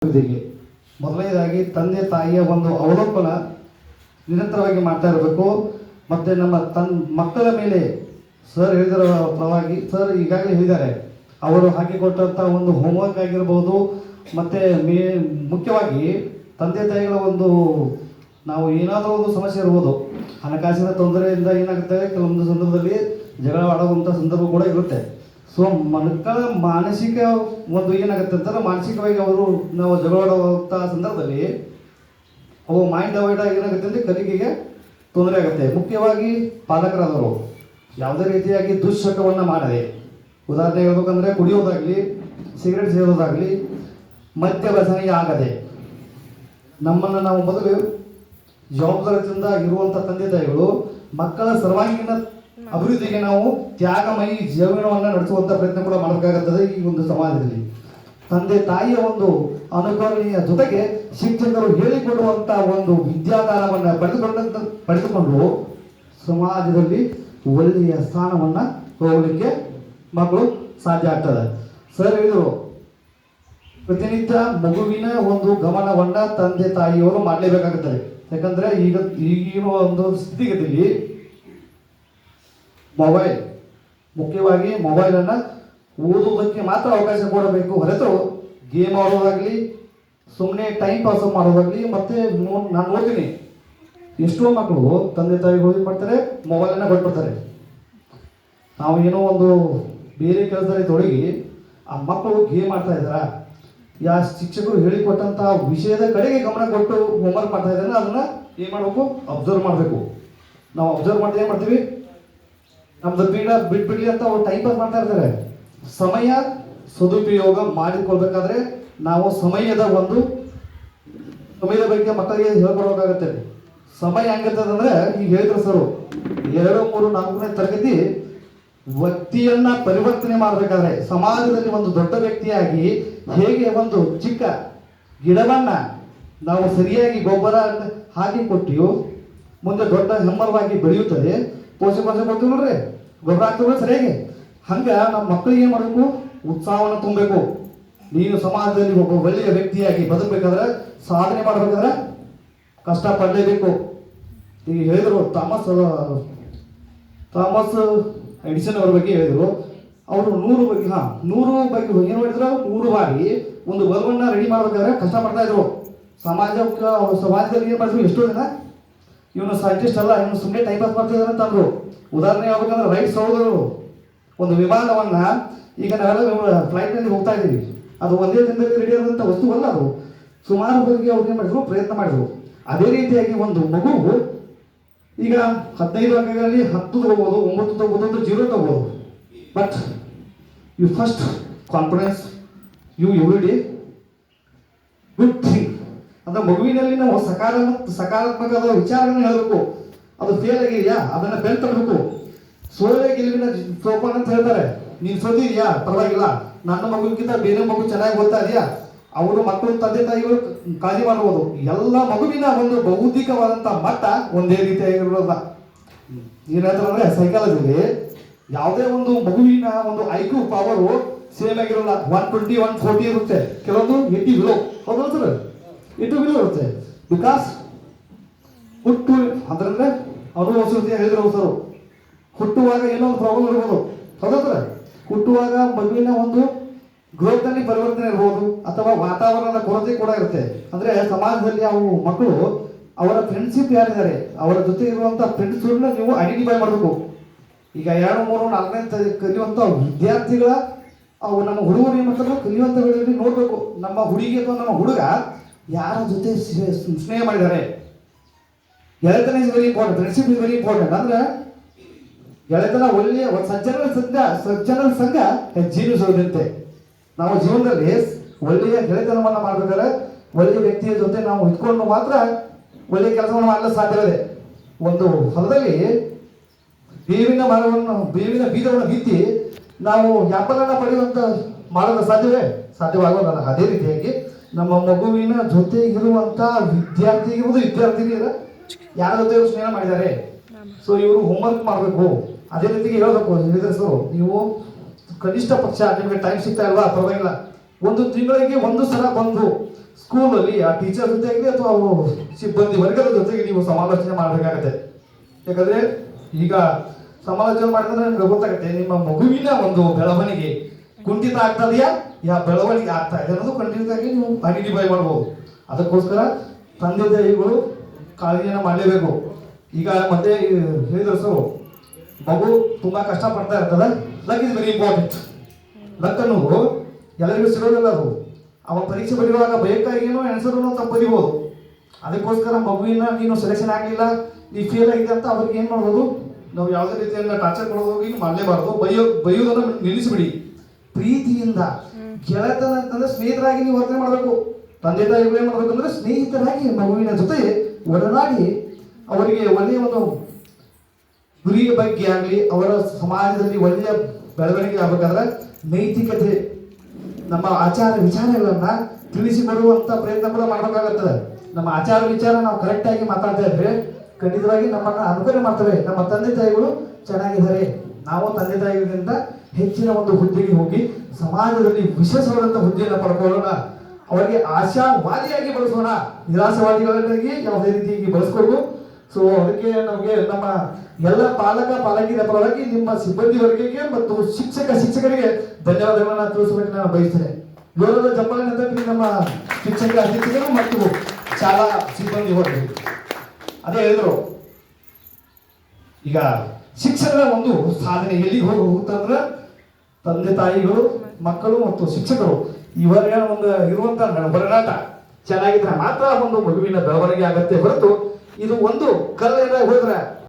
ಅಭಿವೃದ್ಧಿಗೆ ಮೊದಲನೇದಾಗಿ ತಂದೆ ತಾಯಿಯ ಒಂದು ಅವಲೋಕನ ನಿರಂತರವಾಗಿ ಮಾಡ್ತಾ ಇರಬೇಕು. ಮತ್ತು ನಮ್ಮ ಮಕ್ಕಳ ಮೇಲೆ ಸರ್ ಹೇಳಿದರ ಪರವಾಗಿ ಸರ್ ಈಗಾಗಲೇ ಹೇಳಿದ್ದಾರೆ, ಅವರು ಹಾಕಿಕೊಟ್ಟಂಥ ಒಂದು ಹೋಮ್ವರ್ಕ್ ಆಗಿರ್ಬೋದು, ಮತ್ತು ಮುಖ್ಯವಾಗಿ ತಂದೆ ತಾಯಿಗಳ ಒಂದು ನಾವು ಏನಾದರೂ ಒಂದು ಸಮಸ್ಯೆ ಇರ್ಬೋದು, ಹಣಕಾಸಿನ ತೊಂದರೆಯಿಂದ ಏನಾಗುತ್ತೆ ಕೆಲವೊಂದು ಸಂದರ್ಭದಲ್ಲಿ ಜಗಳ ಆಡುವಂಥ ಸಂದರ್ಭ ಕೂಡ ಇರುತ್ತೆ. ಸೊ ಮಕ್ಕಳ ಮಾನಸಿಕ ಒಂದು ಏನಾಗುತ್ತೆ ಅಂತಂದ್ರೆ ಮಾನಸಿಕವಾಗಿ ಅವರು ನಾವು ಜಗಳಾಡುವಂಥ ಸಂದರ್ಭದಲ್ಲಿ ಅವು ಮೈಂಡ್ ಅವಾಯ್ಡ್ ಆಗಿ ಏನಾಗುತ್ತೆ ಅಂದರೆ ಕಲಿಕೆಗೆ ತೊಂದರೆ ಆಗುತ್ತೆ. ಮುಖ್ಯವಾಗಿ ಪಾಲಕರಾದವರು ಯಾವುದೇ ರೀತಿಯಾಗಿ ದುಶ್ಚಟವನ್ನು ಮಾಡದೆ, ಉದಾಹರಣೆ ಹೇಳ್ಬೇಕಂದ್ರೆ ಕುಡಿಯೋದಾಗಲಿ, ಸಿಗರೇಟ್ ಸೇದೋದಾಗಲಿ, ಮದ್ಯ ವ್ಯಸನಿಗೆ ಆಗದೆ ನಮ್ಮನ್ನು ನಾವು ಮೊದಲು ಜವಾಬ್ದಾರಿಯಿಂದ ಇರುವಂಥ ತಂದೆ ತಾಯಿಗಳು ಮಕ್ಕಳ ಸರ್ವಾಂಗೀಣ ಅಭಿವೃದ್ಧಿಗೆ ನಾವು ತ್ಯಾಗಮಯಿ ಜೀವನವನ್ನು ನಡೆಸುವಂಥ ಪ್ರಯತ್ನ ಕೂಡ ಮಾಡಬೇಕಾಗುತ್ತದೆ. ಈ ಒಂದು ಸಮಾಜದಲ್ಲಿ ತಂದೆ ತಾಯಿಯ ಒಂದು ಅನುಕರಣೆಯ ಜೊತೆಗೆ ಶಿಕ್ಷಕರು ಹೇಳಿಕೊಡುವಂಥ ಒಂದು ವಿದ್ಯಾದಾನವನ್ನು ಪಡೆದುಕೊಂಡು ಸಮಾಜದಲ್ಲಿ ಒಳ್ಳೆಯ ಸ್ಥಾನವನ್ನು ಹೋಗಲಿಕ್ಕೆ ಮಕ್ಕಳು ಸಾಧ್ಯ ಆಗ್ತದೆ. ಸರ್ ಹೇಳಿದರು, ಪ್ರತಿನಿತ್ಯ ಮಗುವಿನ ಒಂದು ಗಮನವನ್ನು ತಂದೆ ತಾಯಿಯವರು ಮಾಡಲೇಬೇಕಾಗುತ್ತದೆ. ಯಾಕಂದರೆ ಈಗಿನ ಒಂದು ಸ್ಥಿತಿಗತಿಯಲ್ಲಿ ಮೊಬೈಲ್, ಮುಖ್ಯವಾಗಿ ಮೊಬೈಲನ್ನು ಓದುವುದಕ್ಕೆ ಮಾತ್ರ ಅವಕಾಶ ಕೊಡಬೇಕು ಹೊರತು ಗೇಮ್ ಆಡೋದಾಗಲಿ, ಸುಮ್ಮನೆ ಟೈಮ್ ಪಾಸ್ ಮಾಡೋದಾಗಲಿ. ಮತ್ತು ನಾನು ನೋಡ್ತೀನಿ ಎಷ್ಟೋ ಮಕ್ಕಳು ತಂದೆ ತಾಯಿಗಳು ಏನು ಮಾಡ್ತಾರೆ, ಮೊಬೈಲನ್ನು ಕೊಟ್ಬಿಡ್ತಾರೆ. ನಾವು ಏನೋ ಒಂದು ಬೇರೆ ಕೆಲಸದಲ್ಲಿ ತೊಡಗಿ ಆ ಮಕ್ಕಳು ಗೇಮ್ ಆಡ್ತಾ ಇದ್ದಾರಾ, ಯಾ ಶಿಕ್ಷಕರು ಹೇಳಿಕೊಟ್ಟಂಥ ವಿಷಯದ ಕಡೆಗೆ ಗಮನ ಕೊಟ್ಟು ಹೋಮ್ವರ್ಕ್ ಮಾಡ್ತಾ ಇದ್ದಾರೆ, ಅದನ್ನು ಏನು ಮಾಡಬೇಕು, ಅಬ್ಸರ್ವ್ ಮಾಡಬೇಕು. ನಾವು ಅಬ್ಸರ್ವ್ ಮಾಡಿದ್ರೆ ಏನು ಮಾಡ್ತೀವಿ, ನಮ್ದು ಬಿಟ್ಬಿಡ್ಲಿ ಅಂತ ಅವ್ರು ಟೈಮ್ ಪಾಸ್ ಮಾಡ್ತಾ ಇರ್ತಾರೆ. ಸಮಯ ಸದುಪಯೋಗ ಮಾಡಿಕೊಳ್ಬೇಕಾದ್ರೆ ನಾವು ಸಮಯದ ಬಗ್ಗೆ ಮಕ್ಕಳಿಗೆ ಹೇಳ್ಕೊಡ್ಬೇಕಾಗತ್ತೆ. ಸಮಯ ಹೆಂಗಿರ್ತದಂದ್ರೆ ಈಗ ಹೇಳಿದ್ರು ಸರ್, 2, 3, 4ನೇ ತರಗತಿ ವ್ಯಕ್ತಿಯನ್ನ ಪರಿವರ್ತನೆ ಮಾಡಬೇಕಾದ್ರೆ ಸಮಾಜದಲ್ಲಿ ಒಂದು ದೊಡ್ಡ ವ್ಯಕ್ತಿಯಾಗಿ ಹೇಗೆ ಒಂದು ಚಿಕ್ಕ ಗಿಡವನ್ನ ನಾವು ಸರಿಯಾಗಿ ಗೊಬ್ಬರ ಹಾಕಿ ಕೊಟ್ಟಿಯೋ ಮುಂದೆ ದೊಡ್ಡ ಹೆಮ್ಮರವಾಗಿ ಬೆಳೆಯುತ್ತದೆ. ಪೋಷಕಾಂಶ ಕೊಡ್ತೀವಿ ನೋಡ್ರಿ, ಗೊಬ್ಬರ ಹಾಕ್ತೀವಿ ಸರಿಯಾಗಿ. ಹಂಗೆ ನಮ್ಮ ಮಕ್ಕಳಿಗೆ ಏನು ಮಾಡಬೇಕು, ಉತ್ಸಾಹವನ್ನು ತುಂಬಬೇಕು. ನೀನು ಸಮಾಜದಲ್ಲಿ ಒಬ್ಬ ಒಳ್ಳೆಯ ವ್ಯಕ್ತಿಯಾಗಿ ಬದುಕಬೇಕಾದ್ರೆ, ಸಾಧನೆ ಮಾಡಬೇಕಾದ್ರೆ ಕಷ್ಟಪಡಲೇಬೇಕು. ಈಗ ಹೇಳಿದರು ಥಾಮಸ್ ಎಡಿಸನ್ ಅವ್ರ ಬಗ್ಗೆ ಹೇಳಿದರು. ಅವರು 100 ಬಗ್ಗೆ ಏನು ಮಾಡಿದ್ರು, 100 ಬಾರಿ ಒಂದು ಬಲ್ಬನ್ನು ರೆಡಿ ಮಾಡಬೇಕಾದ್ರೆ ಕಷ್ಟಪಡ್ತಾ ಇದ್ರು. ಸಮಾಜದಲ್ಲಿ ಏನು ಮಾಡಿದ್ರು, ಎಷ್ಟೋ ಜನ ಇವನು ಸೈಂಟಿಸ್ಟ್ ಅಲ್ಲ, ಇವನು ಸುಮ್ಮನೆ ಟೈಮ್ ಪಾಸ್ ಮಾಡ್ತಿದ್ದಾರೆ ಅಂತಂದ್ರು. ಉದಾಹರಣೆ ಹೇಳ್ಬೇಕಂದ್ರೆ ರೈಟ್ ಸಹೋದರರು ಒಂದು ವಿಮಾನವನ್ನು, ಈಗ ನಾವೆಲ್ಲ ಫ್ಲೈಟ್ನಲ್ಲಿ ಹೋಗ್ತಾ ಇದ್ದೀವಿ, ಅದು ಒಂದೇ ದಿನದಲ್ಲಿ ರೆಡಿ ಆದಂಥ ವಸ್ತುವಲ್ಲ, ಅದು ಸುಮಾರು ಬಗ್ಗೆ ಅವ್ರು ಏನು ಮಾಡಿದ್ರು, ಪ್ರಯತ್ನ ಮಾಡಿದ್ರು. ಅದೇ ರೀತಿಯಾಗಿ ಒಂದು ಮಗು ಈಗ 15 ಅಂಕಗಳಲ್ಲಿ 10 ತಗೋಬೋದು, 9 ತಗೋಬೋದು, 0 ತಗೋಬೋದು. But you first confidence you every day good thing ಅಂದ್ರೆ ಮಗುವಿನಲ್ಲಿ ನಾವು ಸಕಾರಾತ್ಮಕವಾದ ವಿಚಾರಗಳನ್ನು ಹೇಳಬೇಕು. ಅದು ಫೇಲ್ ಆಗಿದೆಯಾ, ಅದನ್ನು ಬೆಲ್ ತರಬೇಕು. ಸೋಲೆ ಗೆಲುವಿನ ಸೋಪಾನ ಅಂತ ಹೇಳ್ತಾರೆ. ನೀನು ಸೋತಿದ್ಯಾ, ಪರವಾಗಿಲ್ಲ, ನನ್ನ ಮಗುವಿಗಿಂತ ಬೇರೆ ಮಗು ಚೆನ್ನಾಗಿ ಓದ್ತಾ ಇದೆಯಾ, ಅವರು ಮಕ್ಕಳು ತಂದೆ ತಾಯಿಗಳು ಕಾಳಜಿ ಮಾಡಬಹುದು. ಎಲ್ಲ ಮಗುವಿನ ಒಂದು ಬೌದ್ಧಿಕವಾದಂಥ ಮಟ್ಟ ಒಂದೇ ರೀತಿಯಾಗಿರೋಲ್ಲ. ಏನು ಹೇಳ್ತಾರೆ ಸೈಕಾಲಜಿಲಿ, ಯಾವುದೇ ಒಂದು ಮಗುವಿನ ಒಂದು ಐಕ್ಯೂ ಪವರು ಸೇಮ್ ಆಗಿರೋಲ್ಲ. 120, 140 ಇರುತ್ತೆ, ಕೆಲವೊಂದು 80 ಬಿಲೋ. ಹೌದು ಸರ್, 80 ಬಿಲೋ ಇರುತ್ತೆ. ಬಿಕಾಸ್ ಹುಟ್ಟು ಅಂದ್ರೆ ಅನುಭವಿಸುತ್ತೆ ಹೇಳಿದ್ರು ಸರ್. ಹುಟ್ಟುವಾಗ ಏನೋ ಒಂದು ಪ್ರಾಬ್ಲಮ್ ಇರ್ಬೋದು, ಹೌದಾ? ಹುಟ್ಟುವಾಗ ಮಗುವಿನ ಒಂದು ಗ್ರೋತ್ನಲ್ಲಿ ಪರಿವರ್ತನೆ ಇರ್ಬೋದು, ಅಥವಾ ವಾತಾವರಣದ ಕೊರತೆ ಕೂಡ ಇರುತ್ತೆ. ಅಂದರೆ ಸಮಾಜದಲ್ಲಿ ಅವು ಮಕ್ಕಳು ಅವರ ಫ್ರೆಂಡ್ಶಿಪ್ ಯಾರಿದ್ದಾರೆ, ಅವರ ಜೊತೆ ಇರುವಂಥ ಫ್ರೆಂಡ್ಸ್ಗಳನ್ನ ನೀವು ಐಡೆಂಟಿಫೈ ಮಾಡಬೇಕು. ಈಗ 2, 3, 4ನೇ ಕಲಿಯುವಂಥ ವಿದ್ಯಾರ್ಥಿಗಳ ಅವು ನಮ್ಮ ಹುಡುಗರು ಏನು ಮಾಡ್ತಾರೆ, ಕಲಿಯುವಂಥ ವೇಳೆಯಲ್ಲಿ ನೋಡಬೇಕು ನಮ್ಮ ಹುಡುಗಿ ಅಥವಾ ನಮ್ಮ ಹುಡುಗ ಯಾರ ಜೊತೆ ಸ್ನೇಹ ಮಾಡಿದ್ದಾರೆ. ಗೆಳೆತನ is very important, friendship is very important. ಅಂದರೆ ಗೆಳೆತನ ಒಳ್ಳೆಯ ಸಜ್ಜನರ ಸಂಘ ಜೀವಿಸುವುದಂತೆ. ನಾವು ಜೀವನದಲ್ಲಿ ಒಳ್ಳೆಯ ಗೆಳೆತನವನ್ನು ಮಾಡಬೇಕಾದ್ರೆ ಒಳ್ಳೆಯ ವ್ಯಕ್ತಿಯ ಜೊತೆ ನಾವು ಇಟ್ಕೊಂಡು ಮಾತ್ರ ಒಳ್ಳೆಯ ಕೆಲಸವನ್ನು ಮಾಡಲು ಸಾಧ್ಯವಿದೆ. ಒಂದು ಹೊಲದಲ್ಲಿ ಬೇವಿನ ಬೀಜವನ್ನು ಬಿತ್ತಿ ನಾವು ಆ್ಯಪಲನ್ನು ಪಡೆಯುವಂಥ ಮಾಡಲು ಸಾಧ್ಯವಾಗೋದಲ್ಲ. ಅದೇ ರೀತಿಯಾಗಿ ನಮ್ಮ ಮಗುವಿನ ಜೊತೆ ಇರುವಂಥ ವಿದ್ಯಾರ್ಥಿನಿಯರ ಯಾರ ಜೊತೆ ಸ್ನೇಹ ಮಾಡಿದ್ದಾರೆ, ಸೊ ಇವರು ಹೋಮ್ವರ್ಕ್ ಮಾಡಬೇಕು. ಅದೇ ರೀತಿಗೆ ಹೇಳಬೇಕು, ಹೇಳಿದ್ರೆ ಸರ್ ನೀವು ಕನಿಷ್ಠ ಪಕ್ಷ ನಿಮಗೆ ಟೈಮ್ ಸಿಗ್ತಾ ಇಲ್ವಾ, ಪರವಾಗಿಲ್ಲ, ಒಂದು ತಿಂಗಳಿಗೆ 1 ಸಲ ಬಂದು ಸ್ಕೂಲಲ್ಲಿ ಆ ಟೀಚರ್ ಜೊತೆಗೆ ಅಥವಾ ಅವು ಸಿಬ್ಬಂದಿ ವರ್ಗದ ಜೊತೆಗೆ ನೀವು ಸಮಾಲೋಚನೆ ಮಾಡಬೇಕಾಗತ್ತೆ. ಯಾಕಂದ್ರೆ ಈಗ ಸಮಾಲೋಚನೆ ಮಾಡಿದ್ರೆ ನಿಮ್ಗೆ ಗೊತ್ತಾಗುತ್ತೆ ನಿಮ್ಮ ಮಗುವಿನ ಒಂದು ಬೆಳವಣಿಗೆ ಕುಂಠಿತ ಆಗ್ತಾ ಇದೆಯಾ ಯಾ ಬೆಳವಣಿಗೆ ಆಗ್ತಾ ಇದೆ ಅನ್ನೋದು ಖಂಡಿತವಾಗಿ ನೀವು ಐಡೆಂಟಿಫೈ ಮಾಡ್ಬೋದು. ಅದಕ್ಕೋಸ್ಕರ ತಂದೆ ತಾಯಿಗಳು ಕಾಳಜಿಯನ್ನು ಮಾಡಲೇಬೇಕು. ಈಗ ಮತ್ತೆ ಹೇಳಿದ್ರು ಸೊ ಮಗು ತುಂಬಾ ಕಷ್ಟ ಪಡ್ತಾ ಇರ್ತದೆ. Luck is very important. Luck ಅನ್ನೋದು ಎಲ್ಲರಿಗೂ ಸಿಗೋದಿಲ್ಲ. ಅದು ಅವ ಪರೀಕ್ಷೆ ಬರೆಯುವಾಗ ಬೇಕಾಗೇನೋ ಆನ್ಸರ್ನು ತಪ್ಪು ಬರಿಬೋದು. ಅದಕ್ಕೋಸ್ಕರ ಮಗುವಿನ ನೀನು ಸೆಲೆಕ್ಷನ್ ಆಗಲಿಲ್ಲ, ನೀ ಫೇಲ್ ಆಗಿದೆ ಅಂತ ಅವ್ರಿಗೆ ಏನು ಮಾಡ್ಬೋದು, ನಾವು ಯಾವುದೇ ರೀತಿಯಿಂದ ಟಾರ್ಚರ್ ಕೊಡೋದು ಮಾಡಲೇಬಾರ್ದು. ಬೈಯೋದನ್ನು ನಿಲ್ಲಿಸಿಬಿಡಿ. ಪ್ರೀತಿಯಿಂದ ಗೆಳತನ ಅಂತಂದ್ರೆ ಸ್ನೇಹಿತರಾಗಿ ನೀವು ವರ್ತನೆ ಮಾಡಬೇಕು. ತಂದೆ ತಾಯಿಗಳು ಏನು ಮಾಡ್ಬೇಕಂದ್ರೆ ಸ್ನೇಹಿತರಾಗಿ ಮಗುವಿನ ಜೊತೆ ಒಡನಾಡಿ ಅವರಿಗೆ ಒಳ್ಳೆಯ ಒಂದು ಗುರಿಯ ಬಗ್ಗೆ ಆಗಲಿ ಅವರ ಸಮಾಜದಲ್ಲಿ ಒಳ್ಳೆಯ ಬೆಳವಣಿಗೆ ಆಗಬೇಕಾದ್ರೆ ನೈತಿಕತೆ ನಮ್ಮ ಆಚಾರ ವಿಚಾರಗಳನ್ನ ತಿಳಿಸಿಕೊಡುವಂತ ಪ್ರಯತ್ನ ಕೂಡ ಮಾಡಬೇಕಾಗುತ್ತದೆ. ನಮ್ಮ ಆಚಾರ ವಿಚಾರ ನಾವು ಕರೆಕ್ಟಾಗಿ ಮಾತಾಡ್ತಾ ಇದ್ರೆ ಖಂಡಿತವಾಗಿ ನಮ್ಮನ್ನ ಅನುಕರಣೆ ಮಾಡ್ತವೆ. ನಮ್ಮ ತಂದೆ ತಾಯಿಗಳು ಚೆನ್ನಾಗಿದ್ದಾರೆ, ನಾವು ತಂದೆ ತಾಯಿಗಳಿಂದ ಹೆಚ್ಚಿನ ಒಂದು ಹುದ್ದೆಗೆ ಹೋಗಿ ಸಮಾಜದಲ್ಲಿ ವಿಶೇಷವಾದಂಥ ಹುದ್ದೆಯನ್ನು ಪಡ್ಕೊಳ್ಳೋಣ. ಅವರಿಗೆ ಆಶಾವಾದಿಯಾಗಿ ಬಳಸೋಣ, ನಿರಾಶವಾದಿಗಳನ್ನಾಗಿ ಯಾವುದೇ ರೀತಿಯಾಗಿ ಬಳಸ್ಕೊಡ್ದು. ಸೊ ಅದಕ್ಕೆ ನಮಗೆ ನಮ್ಮ ಎಲ್ಲ ಪಾಲಕಿಯರ ಪರವಾಗಿ ನಿಮ್ಮ ಸಿಬ್ಬಂದಿ ವರ್ಗಕ್ಕೆ ಮತ್ತು ಶಿಕ್ಷಕರಿಗೆ ಧನ್ಯವಾದಗಳನ್ನ ತಿಳಿಸಬೇಕು ನಾನು ಬಯಸ್ತೇನೆ. ಜೋರದ ಜಂಬಾಳ ನಂತರ ನಮ್ಮ ಶಿಕ್ಷಕ ಅತಿಥಿಗಳು ಮತ್ತು ಶಾಲಾ ಸಿಬ್ಬಂದಿ ವರ್ಗ ಅದೇ ಹೇಳಿದ್ರು. ಈಗ ಶಿಕ್ಷಣದ ಒಂದು ಸಾಧನೆ ಎಲ್ಲಿಗೆ ಹೋಗುತ್ತಂದ್ರೆ ತಂದೆ ತಾಯಿಗಳು, ಮಕ್ಕಳು ಮತ್ತು ಶಿಕ್ಷಕರು ಇವರ ಒಂದು ಇರುವಂತಹ ಒಡನಾಟ ಚೆನ್ನಾಗಿದ್ರೆ ಮಾತ್ರ ಒಂದು ಮಗುವಿನ ಬೆಳವಣಿಗೆ ಆಗತ್ತೆ ಹೊರತು ಇದು ಒಂದು ಕಲ್ಲೇನ ಹೋದ್ರೆ